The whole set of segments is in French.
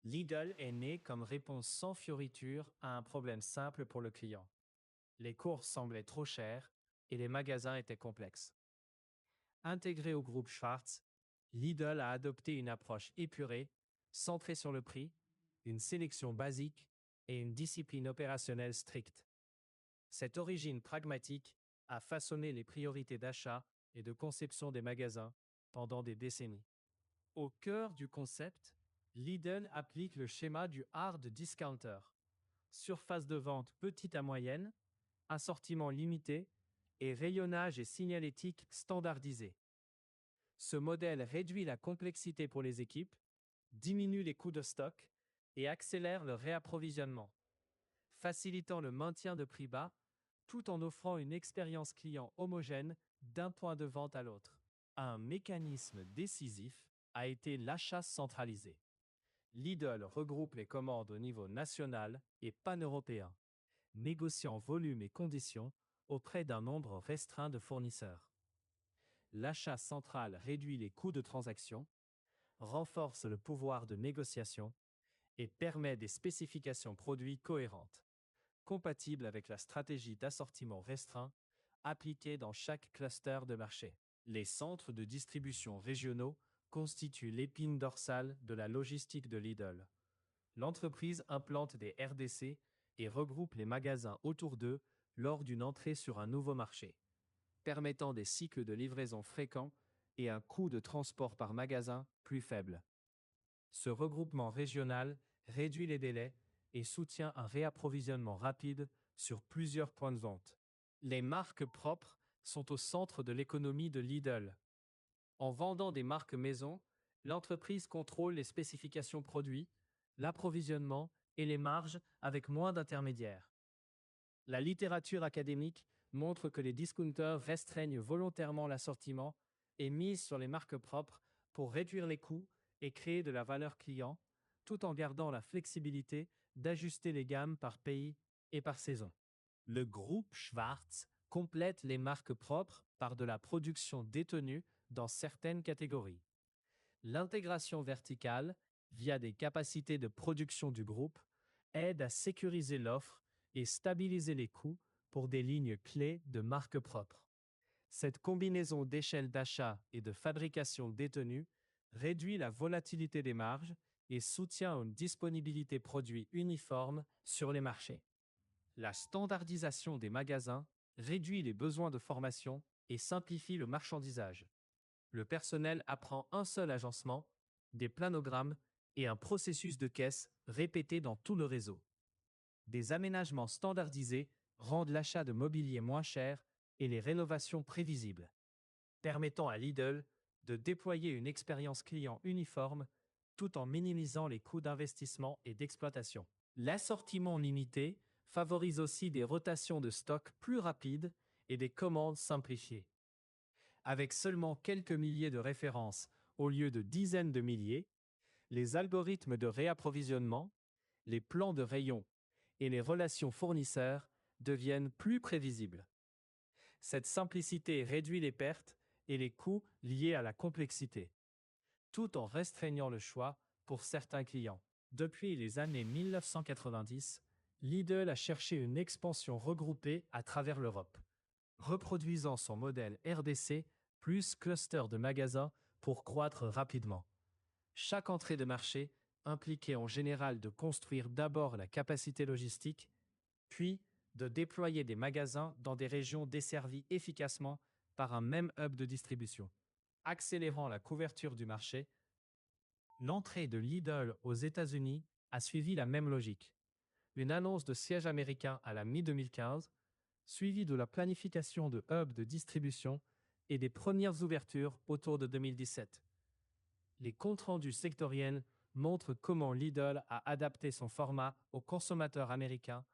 Lidl est né comme réponse sans fioriture à un problème simple pour le client. Les courses semblaient trop chères et les magasins étaient complexes. Intégré au groupe Schwarz, Lidl a adopté une approche épurée, centrée sur le prix, une sélection basique et une discipline opérationnelle stricte. Cette origine pragmatique a façonné les priorités d'achat et de conception des magasins pendant des décennies. Au cœur du concept, Lidl applique le schéma du hard discounter. Surface de vente petite à moyenne, assortiment limité et rayonnage et signalétique standardisé. Ce modèle réduit la complexité pour les équipes, diminue les coûts de stock et accélère le réapprovisionnement, facilitant le maintien de prix bas tout en offrant une expérience client homogène d'un point de vente à l'autre. Un mécanisme décisif a été l'achat centralisé. Lidl regroupe les commandes au niveau national et pan-européen, négociant volume et conditions auprès d'un nombre restreint de fournisseurs. L'achat central réduit les coûts de transaction, renforce le pouvoir de négociation et permet des spécifications produits cohérentes, compatibles avec la stratégie d'assortiment restreint appliquée dans chaque cluster de marché. Les centres de distribution régionaux constituent l'épine dorsale de la logistique de Lidl. L'entreprise implante des RDC et regroupe les magasins autour d'eux lors d'une entrée sur un nouveau marché, permettant des cycles de livraison fréquents et un coût de transport par magasin plus faible. Ce regroupement régional réduit les délais et soutient un réapprovisionnement rapide sur plusieurs points de vente. Les marques propres sont au centre de l'économie de Lidl. En vendant des marques maison, l'entreprise contrôle les spécifications produits, l'approvisionnement et les marges avec moins d'intermédiaires. La littérature académique montre que les discounters restreignent volontairement l'assortiment et misent sur les marques propres pour réduire les coûts et créer de la valeur client, tout en gardant la flexibilité d'ajuster les gammes par pays et par saison. Le groupe Schwarz complète les marques propres par de la production détenue dans certaines catégories. L'intégration verticale, via des capacités de production du groupe, aide à sécuriser l'offre et stabiliser les coûts pour des lignes clés de marque propre. Cette combinaison d'échelles d'achat et de fabrication détenues réduit la volatilité des marges et soutient une disponibilité produit uniforme sur les marchés. La standardisation des magasins réduit les besoins de formation et simplifie le marchandisage. Le personnel apprend un seul agencement, des planogrammes et un processus de caisse répété dans tout le réseau. Des aménagements standardisés rendent l'achat de mobilier moins cher et les rénovations prévisibles, permettant à Lidl de déployer une expérience client uniforme tout en minimisant les coûts d'investissement et d'exploitation. L'assortiment limité favorise aussi des rotations de stock plus rapides et des commandes simplifiées. Avec seulement quelques milliers de références au lieu de dizaines de milliers, les algorithmes de réapprovisionnement, les plans de rayon et les relations fournisseurs deviennent plus prévisibles. Cette simplicité réduit les pertes et les coûts liés à la complexité, tout en restreignant le choix pour certains clients. Depuis les années 1990, Lidl a cherché une expansion regroupée à travers l'Europe, reproduisant son modèle RDC plus cluster de magasins pour croître rapidement. Chaque entrée de marché impliquait en général de construire d'abord la capacité logistique, puis de déployer des magasins dans des régions desservies efficacement par un même hub de distribution. Accélérant la couverture du marché, l'entrée de Lidl aux États-Unis a suivi la même logique. Une annonce de siège américain à la mi-2015, suivie de la planification de hubs de distribution et des premières ouvertures autour de 2017. Les comptes rendus sectoriels montrent comment Lidl a adapté son format aux consommateurs américains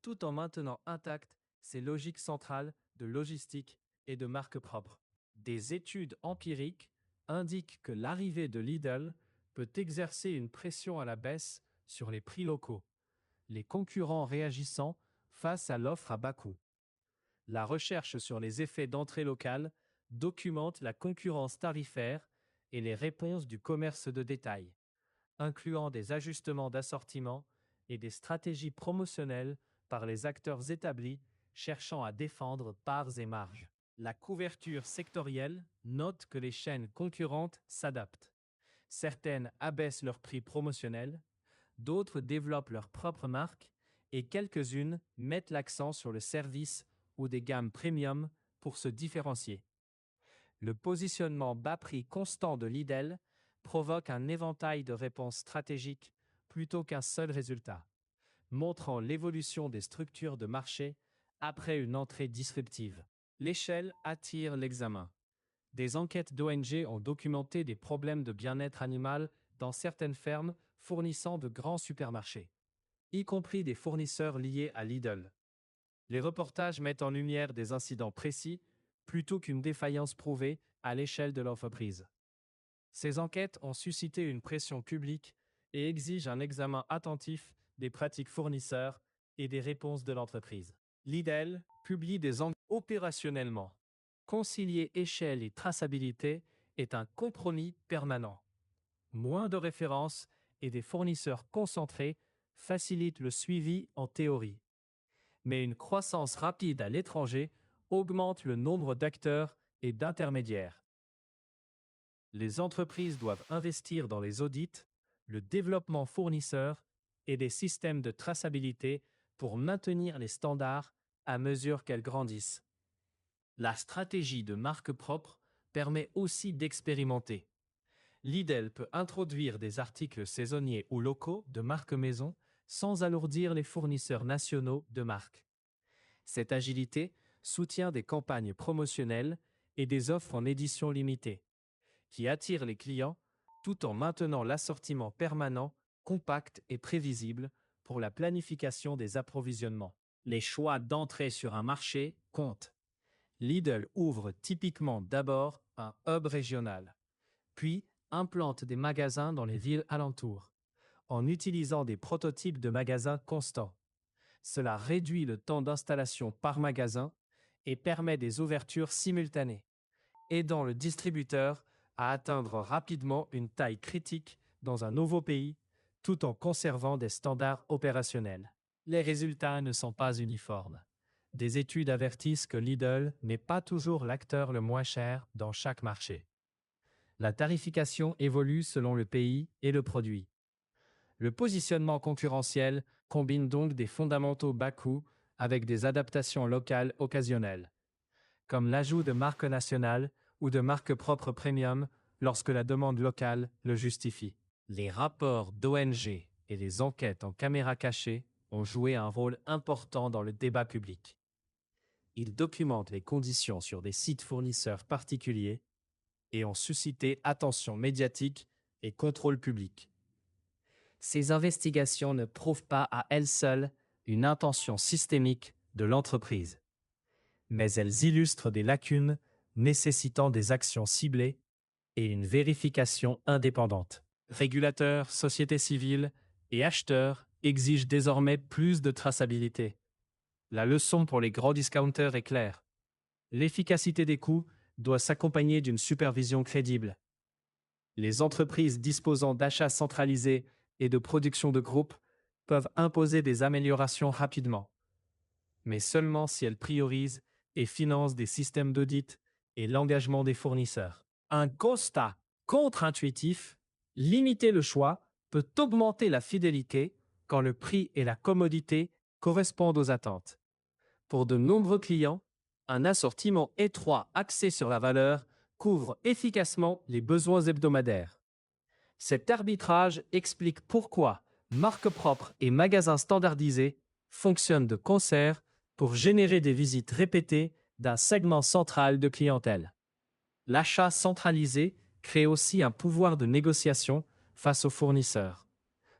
tout en maintenant intactes ses logiques centrales de logistique et de marque propre. Des études empiriques indiquent que l'arrivée de Lidl peut exercer une pression à la baisse sur les prix locaux, les concurrents réagissant face à l'offre à bas coût. La recherche sur les effets d'entrée locale documente la concurrence tarifaire et les réponses du commerce de détail, incluant des ajustements d'assortiment et des stratégies promotionnelles par les acteurs établis cherchant à défendre parts et marges. La couverture sectorielle note que les chaînes concurrentes s'adaptent. Certaines abaissent leurs prix promotionnels, d'autres développent leurs propres marques et quelques-unes mettent l'accent sur le service ou des gammes premium pour se différencier. Le positionnement bas prix constant de Lidl provoque un éventail de réponses stratégiques plutôt qu'un seul résultat, montrant l'évolution des structures de marché après une entrée disruptive. L'échelle attire l'examen. Des enquêtes d'ONG ont documenté des problèmes de bien-être animal dans certaines fermes fournissant de grands supermarchés, y compris des fournisseurs liés à Lidl. Les reportages mettent en lumière des incidents précis plutôt qu'une défaillance prouvée à l'échelle de l'entreprise. Ces enquêtes ont suscité une pression publique et exigent un examen attentif des pratiques fournisseurs et des réponses de l'entreprise. Lidl publie des enquêtes opérationnellement. Concilier échelle et traçabilité est un compromis permanent. Moins de références et des fournisseurs concentrés facilitent le suivi en théorie. Mais une croissance rapide à l'étranger augmente le nombre d'acteurs et d'intermédiaires. Les entreprises doivent investir dans les audits, le développement fournisseur et des systèmes de traçabilité pour maintenir les standards à mesure qu'elles grandissent. La stratégie de marque propre permet aussi d'expérimenter. Lidl peut introduire des articles saisonniers ou locaux de marque maison sans alourdir les fournisseurs nationaux de marque. Cette agilité soutient des campagnes promotionnelles et des offres en édition limitée, qui attirent les clients tout en maintenant l'assortiment permanent, compact et prévisible pour la planification des approvisionnements. Les choix d'entrée sur un marché comptent. Lidl ouvre typiquement d'abord un hub régional, puis implante des magasins dans les villes alentours, en utilisant des prototypes de magasins constants. Cela réduit le temps d'installation par magasin et permet des ouvertures simultanées, aidant le distributeur à atteindre rapidement une taille critique dans un nouveau pays, tout en conservant des standards opérationnels. Les résultats ne sont pas uniformes. Des études avertissent que Lidl n'est pas toujours l'acteur le moins cher dans chaque marché. La tarification évolue selon le pays et le produit. Le positionnement concurrentiel combine donc des fondamentaux bas coût avec des adaptations locales occasionnelles, comme l'ajout de marques nationales ou de marques propres premium lorsque la demande locale le justifie. Les rapports d'ONG et les enquêtes en caméra cachée ont joué un rôle important dans le débat public. Ils documentent les conditions sur des sites fournisseurs particuliers et ont suscité attention médiatique et contrôle public. Ces investigations ne prouvent pas à elles seules une intention systémique de l'entreprise, mais elles illustrent des lacunes nécessitant des actions ciblées et une vérification indépendante. Régulateurs, sociétés civiles et acheteurs exigent désormais plus de traçabilité. La leçon pour les grands discounters est claire. L'efficacité des coûts doit s'accompagner d'une supervision crédible. Les entreprises disposant d'achats centralisés et de production de groupe peuvent imposer des améliorations rapidement, mais seulement si elles priorisent et financent des systèmes d'audit et l'engagement des fournisseurs. Un constat contre-intuitif, limiter le choix peut augmenter la fidélité quand le prix et la commodité correspondent aux attentes. Pour de nombreux clients, un assortiment étroit axé sur la valeur couvre efficacement les besoins hebdomadaires. Cet arbitrage explique pourquoi marques propres et magasins standardisés fonctionnent de concert pour générer des visites répétées d'un segment central de clientèle. L'achat centralisé crée aussi un pouvoir de négociation face aux fournisseurs,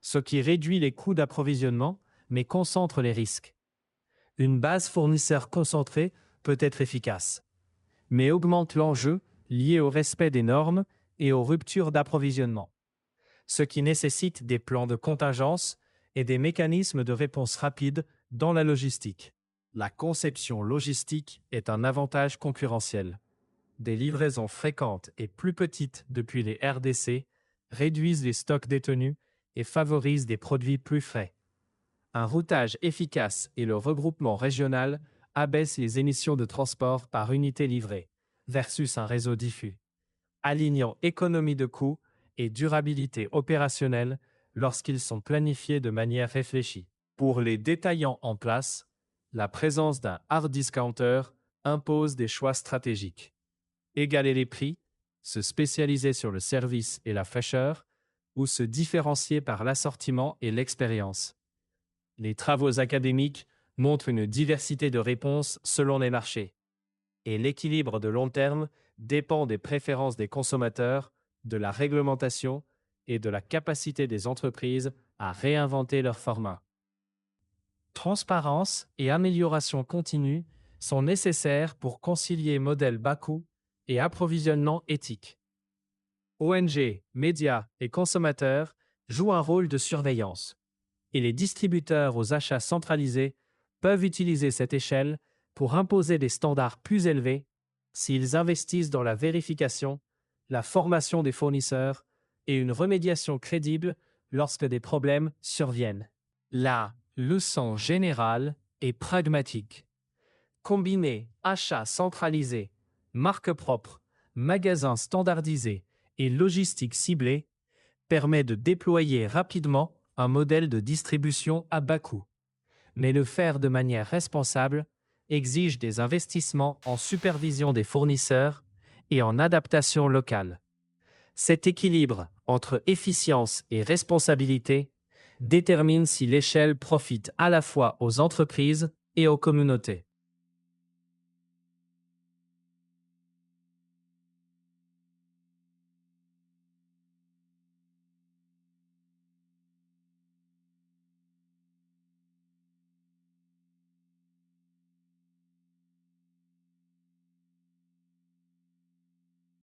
ce qui réduit les coûts d'approvisionnement mais concentre les risques. Une base fournisseur concentrée peut être efficace, mais augmente l'enjeu lié au respect des normes et aux ruptures d'approvisionnement, ce qui nécessite des plans de contingence et des mécanismes de réponse rapide dans la logistique. La conception logistique est un avantage concurrentiel. Des livraisons fréquentes et plus petites depuis les RDC réduisent les stocks détenus et favorise des produits plus frais. Un routage efficace et le regroupement régional abaissent les émissions de transport par unité livrée versus un réseau diffus, alignant économie de coûts et durabilité opérationnelle lorsqu'ils sont planifiés de manière réfléchie. Pour les détaillants en place, la présence d'un hard discounter impose des choix stratégiques. Égaler les prix, se spécialiser sur le service et la fraîcheur, ou se différencier par l'assortiment et l'expérience. Les travaux académiques montrent une diversité de réponses selon les marchés. Et l'équilibre de long terme dépend des préférences des consommateurs, de la réglementation et de la capacité des entreprises à réinventer leur format. Transparence et amélioration continue sont nécessaires pour concilier modèle bas coût et approvisionnement éthique. ONG, médias et consommateurs jouent un rôle de surveillance, et les distributeurs aux achats centralisés peuvent utiliser cette échelle pour imposer des standards plus élevés s'ils investissent dans la vérification, la formation des fournisseurs et une remédiation crédible lorsque des problèmes surviennent. La leçon générale est pragmatique. Combiner achats centralisés, marques propres, magasins standardisés et logistique ciblée permet de déployer rapidement un modèle de distribution à bas coût. Mais le faire de manière responsable exige des investissements en supervision des fournisseurs et en adaptation locale. Cet équilibre entre efficience et responsabilité détermine si l'échelle profite à la fois aux entreprises et aux communautés.